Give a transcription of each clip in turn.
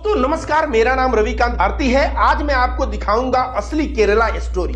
तो नमस्कार, मेरा नाम रविकांत भारती है। आज मैं आपको दिखाऊंगा असली केरला स्टोरी।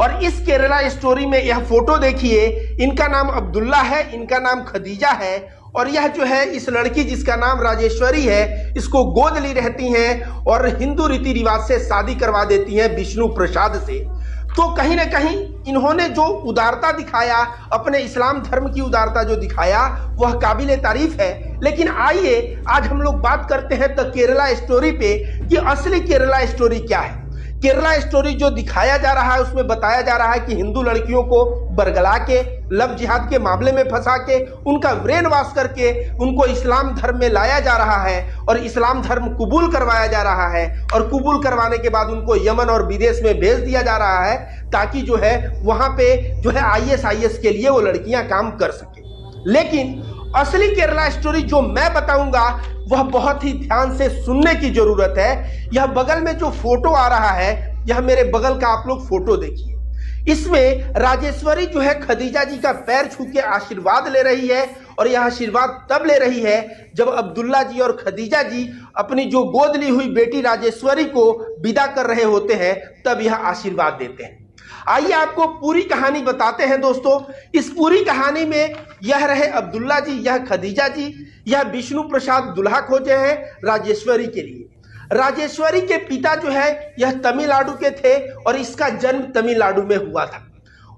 और इस केरला स्टोरी में यह फोटो देखिए, इनका नाम अब्दुल्ला है, इनका नाम खदीजा है। और यह जो है इस लड़की जिसका नाम राजेश्वरी है, इसको गोद ली रहती हैं और हिंदू रीति रिवाज से शादी करवा देती हैं विष्णु प्रसाद से। तो कहीं ना कहीं इन्होंने जो उदारता दिखाया, अपने इस्लाम धर्म की उदारता जो दिखाया, वह काबिले तारीफ है। लेकिन आइए आज हम लोग बात करते हैं द केरला स्टोरी पे कि असली केरला स्टोरी क्या है। केरला स्टोरी जो दिखाया जा रहा है उसमें बताया जा रहा है कि हिंदू लड़कियों को बरगला के, लव जिहाद के मामले में फंसा के, उनका ब्रेन वॉश करके उनको इस्लाम धर्म में लाया जा रहा है और इस्लाम धर्म कबूल करवाया जा रहा है। और कबूल करवाने के बाद उनको यमन और विदेश में भेज दिया जा रहा है ताकि जो है वहां पे जो है ISIS के लिए वो लड़कियां काम कर सके। लेकिन असली केरला स्टोरी जो मैं बताऊंगा वह बहुत ही ध्यान से सुनने की जरूरत है। यह बगल में जो फोटो आ रहा है, यह मेरे बगल का आप लोग फोटो देखिए। इसमें राजेश्वरी जो है खदीजा जी का पैर छू के आशीर्वाद ले रही है। और यह आशीर्वाद तब ले रही है जब अब्दुल्ला जी और खदीजा जी अपनी जो गोद ली हुई बेटी राजेश्वरी को विदा कर रहे होते हैं, तब यह आशीर्वाद देते हैं। आइए आपको पूरी कहानी बताते हैं दोस्तों। इस पूरी कहानी में यह रहे अब्दुल्ला जी, यह खदीजा जी, यह विष्णु प्रसाद दुल्हा खोजे हैं राजेश्वरी के लिए। राजेश्वरी के पिता जो है यह तमिलनाडु के थे और इसका जन्म तमिलनाडु में हुआ था।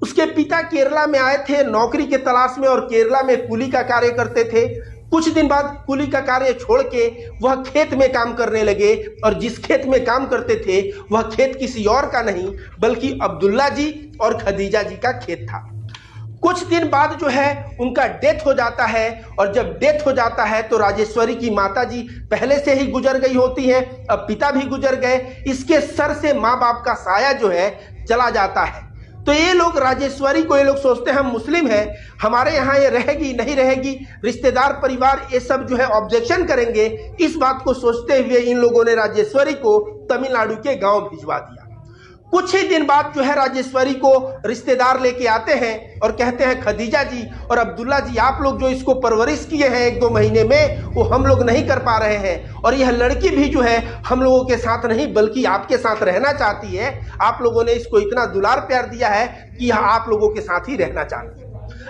उसके पिता केरला में आए थे नौकरी के तलाश में और केरला में कुली का कार्य करते थे। कुछ दिन बाद कुली का कार्य छोड़ के वह खेत में काम करने लगे और जिस खेत में काम करते थे वह खेत किसी और का नहीं बल्कि अब्दुल्ला जी और खदीजा जी का खेत था। कुछ दिन बाद जो है उनका डेथ हो जाता है और जब डेथ हो जाता है तो राजेश्वरी की माता जी पहले से ही गुजर गई होती हैं, अब पिता भी गुजर गए। इसके सर से माँ बाप का साया जो है चला जाता है। तो ये लोग राजेश्वरी को, ये लोग सोचते हैं हम मुस्लिम हैं, हमारे यहाँ ये रहेगी नहीं रहेगी, रिश्तेदार परिवार ये सब जो है ऑब्जेक्शन करेंगे। इस बात को सोचते हुए इन लोगों ने राजेश्वरी को तमिलनाडु के गांव भिजवा दिया। कुछ ही दिन बाद जो है राजेश्वरी को रिश्तेदार लेके आते हैं और कहते हैं खदीजा जी और अब्दुल्ला जी, आप लोग जो इसको परवरिश किए हैं 1-2 महीने में, वो हम लोग नहीं कर पा रहे हैं। और यह लड़की भी जो है हम लोगों के साथ नहीं बल्कि आपके साथ रहना चाहती है। आप लोगों ने इसको इतना दुलार प्यार दिया है कि यह आप लोगों के साथ ही रहना चाहती है।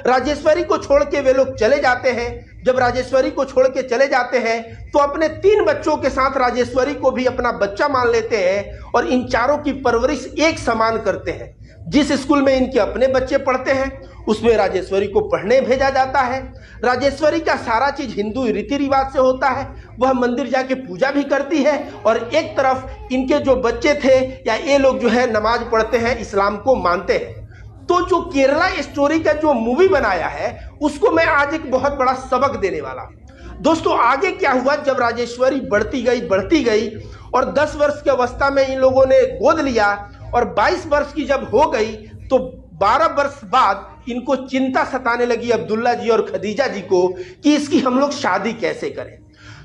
राजेश्वरी को छोड़ के वे लोग चले जाते हैं। जब राजेश्वरी को छोड़ के चले जाते हैं तो अपने 3 बच्चों के साथ राजेश्वरी को भी अपना बच्चा मान लेते हैं और इन चारों की परवरिश एक समान करते हैं। जिस स्कूल में इनके अपने बच्चे पढ़ते हैं उसमें राजेश्वरी को पढ़ने भेजा जाता है। राजेश्वरी का सारा चीज हिंदू रीति रिवाज से होता है। वह मंदिर जाके पूजा भी करती है और एक तरफ इनके जो बच्चे थे या ये लोग जो है नमाज पढ़ते हैं, इस्लाम को मानते हैं। तो जो केरला स्टोरी का जो मूवी बनाया है उसको मैं आज एक बहुत बड़ा सबक देने वाला हूं। दोस्तों आगे क्या हुआ, जब राजेश्वरी बढ़ती गई और 10 वर्ष की अवस्था में इन लोगों ने गोद लिया और 22 वर्ष की जब हो गई तो 12 वर्ष बाद इनको चिंता सताने लगी अब्दुल्ला जी और खदीजा जी को कि इसकी हम लोग शादी कैसे करें।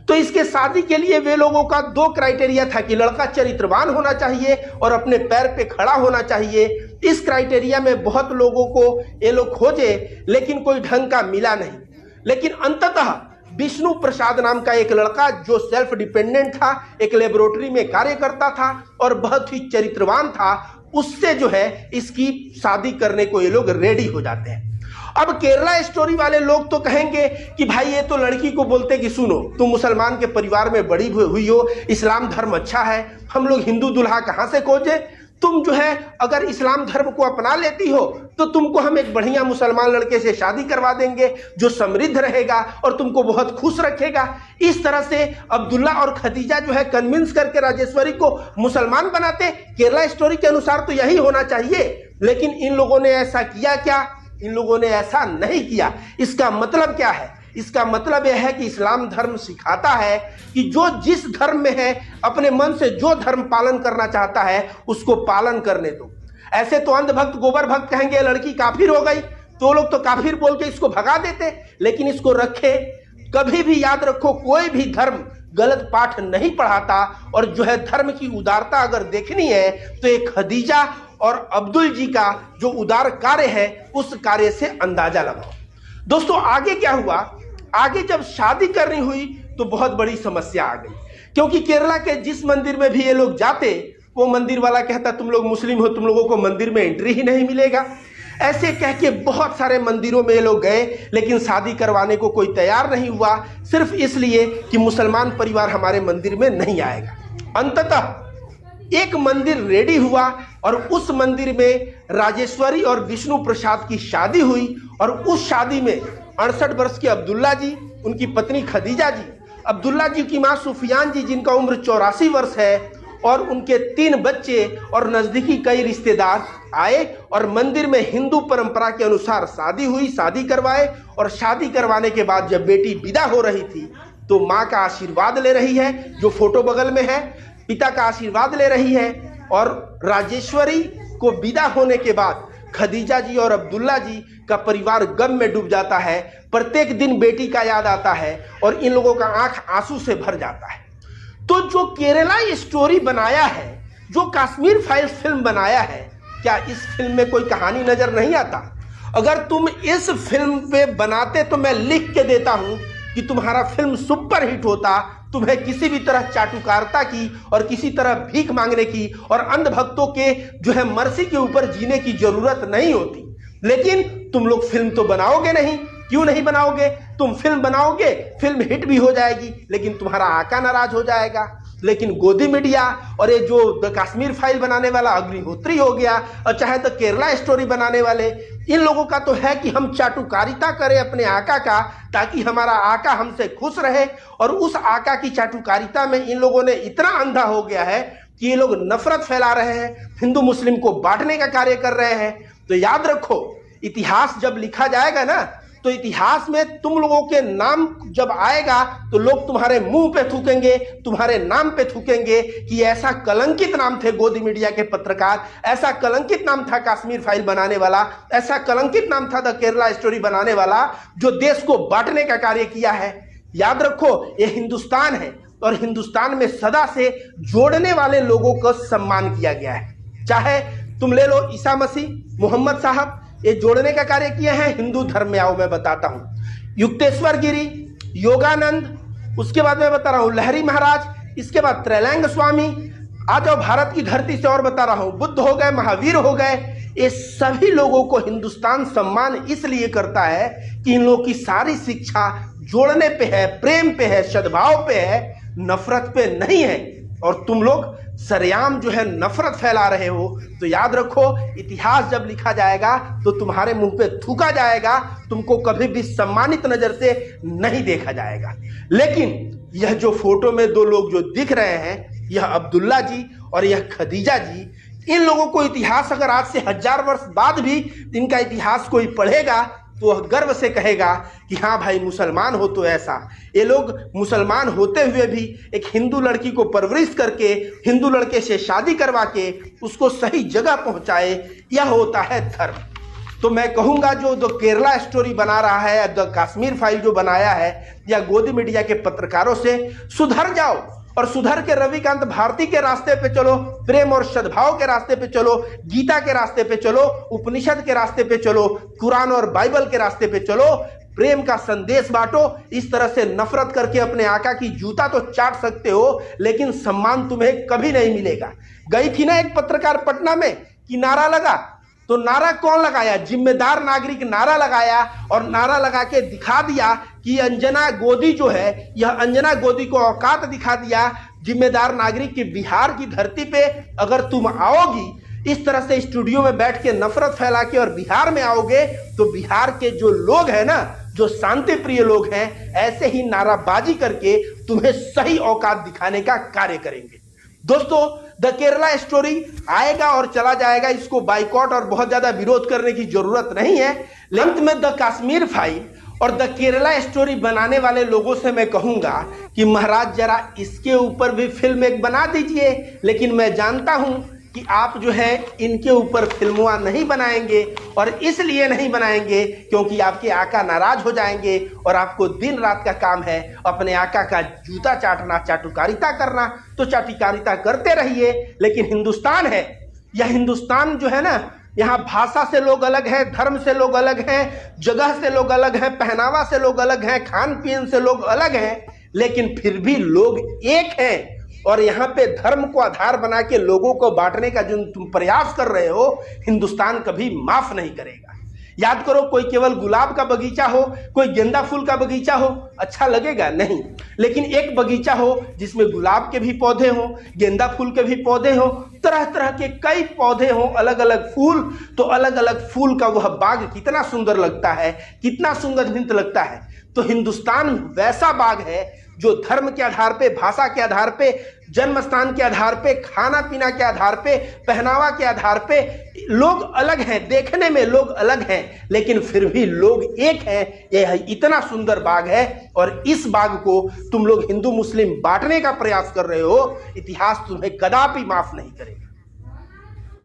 तो इसके शादी के लिए वे लोगों का 2 क्राइटेरिया था कि लड़का चरित्रवान होना चाहिए और अपने पैर पे खड़ा होना चाहिए। इस क्राइटेरिया में बहुत लोगों को ये लोग खोजे लेकिन कोई ढंग का मिला नहीं। लेकिन अंततः विष्णु प्रसाद नाम का एक लड़का जो सेल्फ डिपेंडेंट था, एक लेबोरेटरी में कार्य करता था और बहुत ही चरित्रवान था, उससे जो है इसकी शादी करने को ये लोग रेडी हो जाते हैं। अब केरला स्टोरी वाले लोग तो कहेंगे कि भाई ये तो लड़की को बोलते कि सुनो, तुम मुसलमान के परिवार में बड़ी हुई हो, इस्लाम धर्म अच्छा है, हम लोग हिंदू दुल्हा कहाँ से खोजे, तुम जो है अगर इस्लाम धर्म को अपना लेती हो तो तुमको हम एक बढ़िया मुसलमान लड़के से शादी करवा देंगे जो समृद्ध रहेगा और तुमको बहुत खुश रखेगा। इस तरह से अब्दुल्ला और खदीजा जो है कन्विंस करके राजेश्वरी को मुसलमान बनाते। केरला स्टोरी के अनुसार तो यही होना चाहिए, लेकिन इन लोगों ने ऐसा किया क्या? इन लोगों ने ऐसा नहीं किया। इसका मतलब क्या है? इसका मतलब यह है कि इस्लाम धर्म सिखाता है कि जो जिस धर्म में है, अपने मन से जो धर्म पालन करना चाहता है उसको पालन करने दो। ऐसे तो अंधभक्त गोबर भक्त कहेंगे लड़की काफिर हो गई, तो लोग तो काफिर बोल के इसको भगा देते, लेकिन इसको रखे। कभी भी याद रखो, कोई भी धर्म गलत पाठ नहीं पढ़ाता। और जो है धर्म की उदारता अगर देखनी है तो एक खदीजा और अब्दुल जी का जो उदार कार्य है उस कार्य से अंदाजा लगाओ। दोस्तों आगे क्या हुआ? आगे जब शादी करनी हुई तो बहुत बड़ी समस्या आ गई, क्योंकि केरला के जिस मंदिर में भी ये लोग जाते वो मंदिर वाला कहता तुम लोग मुस्लिम हो, तुम लोगों को मंदिर में एंट्री ही नहीं मिलेगा। ऐसे कह के बहुत सारे मंदिरों में ये लोग गए, लेकिन शादी करवाने को कोई तैयार नहीं हुआ, सिर्फ इसलिए कि मुसलमान परिवार हमारे मंदिर में नहीं आएगा। अंततः एक मंदिर रेडी हुआ और उस मंदिर में राजेश्वरी और विष्णु प्रसाद की शादी हुई। और उस शादी में 68 वर्ष के अब्दुल्ला जी, उनकी पत्नी खदीजा जी, अब्दुल्ला जी की मां सुफियान जी जिनका उम्र 84 वर्ष है, और उनके 3 बच्चे और नजदीकी कई रिश्तेदार आए और मंदिर में हिंदू परंपरा के अनुसार शादी हुई, शादी करवाए। और शादी करवाने के बाद जब बेटी विदा हो रही थी तो माँ का आशीर्वाद ले रही है, जो फोटो बगल में है, पिता का आशीर्वाद ले रही है। और राजेश्वरी को विदा होने के बाद खदीजा जी और अब्दुल्ला जी का परिवार गम में डूब जाता है। प्रत्येक दिन बेटी का याद आता है और इन लोगों का आंख आंसू से भर जाता है। तो जो केरला स्टोरी बनाया है, जो कश्मीर फाइल्स फिल्म बनाया है, क्या इस फिल्म में कोई कहानी नजर नहीं आता? अगर तुम इस फिल्म पे बनाते तो मैं लिख के देता हूं कि तुम्हारा फिल्म सुपर हिट होता। तुम्हें किसी भी तरह चाटुकारिता की और किसी तरह भीख मांगने की और अंधभक्तों के जो है मर्सी के ऊपर जीने की जरूरत नहीं होती। लेकिन तुम लोग फिल्म तो बनाओगे नहीं। क्यों नहीं बनाओगे? तुम फिल्म बनाओगे, फिल्म हिट भी हो जाएगी, लेकिन तुम्हारा आका नाराज हो जाएगा। लेकिन गोदी मीडिया और ये जो द कश्मीर फाइल बनाने वाला अग्निहोत्री हो गया और चाहे द केरला स्टोरी बनाने वाले, इन लोगों का तो है कि हम चाटुकारिता करें अपने आका का, ताकि हमारा आका हमसे खुश रहे। और उस आका की चाटुकारिता में इन लोगों ने इतना अंधा हो गया है कि ये लोग नफरत फैला रहे हैं, हिंदू मुस्लिम को बांटने का कार्य कर रहे हैं। तो याद रखो, इतिहास जब लिखा जाएगा ना, तो इतिहास में तुम लोगों के नाम जब आएगा तो लोग तुम्हारे मुंह पे थूकेंगे, तुम्हारे नाम पे थूकेंगे कि ऐसा कलंकित नाम थे गोदी मीडिया के पत्रकार, ऐसा कलंकित नाम था कश्मीर फाइल बनाने वाला, ऐसा कलंकित नाम था द केरला स्टोरी बनाने वाला, जो देश को बांटने का कार्य किया है। याद रखो, ये हिंदुस्तान है और हिंदुस्तान में सदा से जोड़ने वाले लोगों का सम्मान किया गया है। चाहे तुम ले लो ईसा मसीह, मोहम्मद साहब, ये जोड़ने का कार्य किए हैं। हिंदू धर्म में आओ, मैं बताता हूं। युक्तेश्वर गिरी, योगानंद, उसके बाद मैं बता रहा हूं लहरी महाराज, इसके बाद त्रैलंग स्वामी, आ जाओ भारत की धरती से और बता रहा हूं, बुद्ध हो गए, महावीर हो गए। ये सभी लोगों को हिंदुस्तान सम्मान इसलिए करता है कि इन लोगों की सारी शिक्षा जोड़ने पे है, प्रेम पे है, सद्भाव पे है, नफरत पे नहीं है। और तुम लोग सरेआम जो है नफरत फैला रहे हो। तो याद रखो, इतिहास जब लिखा जाएगा तो तुम्हारे मुंह पे थूका जाएगा, तुमको कभी भी सम्मानित नजर से नहीं देखा जाएगा। लेकिन यह जो फोटो में 2 लोग जो दिख रहे हैं, यह अब्दुल्ला जी और यह खदीजा जी, इन लोगों को इतिहास अगर आज से 1000 वर्ष बाद भी इनका इतिहास कोई पढ़ेगा तो वह गर्व से कहेगा कि हाँ भाई, मुसलमान हो तो ऐसा। ये लोग मुसलमान होते हुए भी एक हिंदू लड़की को परवरिश करके, हिंदू लड़के से शादी करवा के उसको सही जगह पहुंचाए, यह होता है धर्म। तो मैं कहूंगा, जो द केरला स्टोरी बना रहा है या द कश्मीर फाइल जो बनाया है, या गोदी मीडिया के पत्रकारों से सुधर जाओ और सुधर के रविकांत भारती के रास्ते पे चलो, प्रेम और सद्भाव के रास्ते पे चलो, गीता के रास्ते पे चलो, उपनिषद के रास्ते पे चलो, कुरान और बाइबल के रास्ते पे चलो, प्रेम का संदेश बांटो। इस तरह से नफरत करके अपने आका की जूता तो चाट सकते हो, लेकिन सम्मान तुम्हें कभी नहीं मिलेगा। गई थी ना एक पत्रकार पटना में कि नारा लगा, तो नारा कौन लगाया? जिम्मेदार नागरिक नारा लगाया और नारा लगा के दिखा दिया कि अंजना गोदी जो है, यह अंजना गोदी को औकात दिखा दिया। जिम्मेदार नागरिक की बिहार की धरती पे अगर तुम आओगी इस तरह से स्टूडियो में बैठ के नफरत फैला के और बिहार में आओगे, तो बिहार के जो लोग हैं ना, जो शांति प्रिय लोग हैं, ऐसे ही नाराबाजी करके तुम्हें सही औकात दिखाने का कार्य करेंगे। दोस्तों, द केरला स्टोरी आएगा और चला जाएगा, इसको बाइकॉट और बहुत ज्यादा विरोध करने की जरूरत नहीं है। लेकिन में द कश्मीर फाइल और द केरला स्टोरी बनाने वाले लोगों से मैं कहूंगा कि महाराज जरा इसके ऊपर भी फिल्म एक बना दीजिए। लेकिन मैं जानता हूं कि आप जो है इनके ऊपर फिल्मुआ नहीं बनाएंगे, और इसलिए नहीं बनाएंगे क्योंकि आपके आका नाराज हो जाएंगे और आपको दिन रात का काम है अपने आका का जूता चाटना, चाटुकारिता करना। तो चाटुकारिता करते रहिए, लेकिन हिंदुस्तान है, यह हिंदुस्तान जो है ना, यहाँ भाषा से लोग अलग हैं, धर्म से लोग अलग हैं, जगह से लोग अलग हैं, पहनावा से लोग अलग हैं, खान पीन से लोग अलग हैं, लेकिन फिर भी लोग एक हैं। और यहाँ पे धर्म को आधार बना के लोगों को बांटने का जो तुम प्रयास कर रहे हो, हिंदुस्तान कभी माफ नहीं करेगा। याद करो, कोई केवल गुलाब का बगीचा हो, कोई गेंदा फूल का बगीचा हो, अच्छा लगेगा? नहीं। लेकिन एक बगीचा हो जिसमें गुलाब के भी पौधे हो, गेंदा फूल के भी पौधे हो, तरह तरह के कई पौधे हो, अलग अलग फूल, तो अलग अलग फूल का वह बाग कितना सुंदर लगता है, कितना सुगंधित लगता है। तो हिंदुस्तान वैसा बाग है जो धर्म के आधार पे, भाषा के आधार पे, जन्म स्थान के आधार पे, खाना पीना के आधार पे, पहनावा के आधार पे लोग अलग हैं, देखने में लोग अलग हैं, लेकिन फिर भी लोग एक हैं। यह इतना सुंदर बाग है और इस बाग को तुम लोग हिंदू मुस्लिम बांटने का प्रयास कर रहे हो, इतिहास तुम्हें कदापि माफ नहीं करेगा।